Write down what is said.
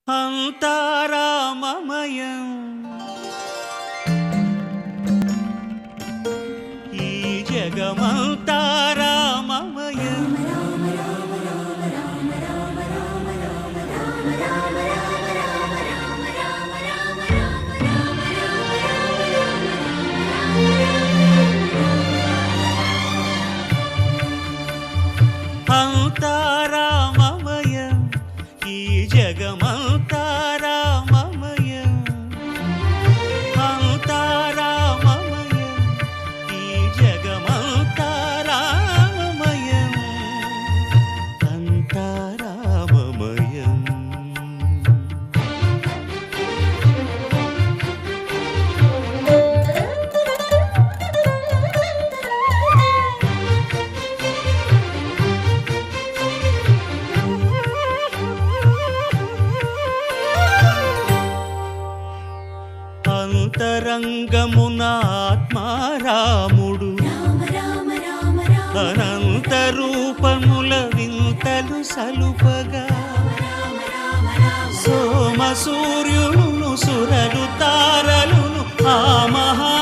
అంతా రామమయం ఈ జగమంతా రామమయం అంతా రామమయం ఈ జగమంతా రామమయం అంతా రామమయం ఈ జగమంతా రామమయం అంతా రామమయం అంతరంగమున ఆత్మారాముడు అనంత రూపముల వింతలు సలుపగా సోమ సూర్యులను సురలు తారలును ఆ మహా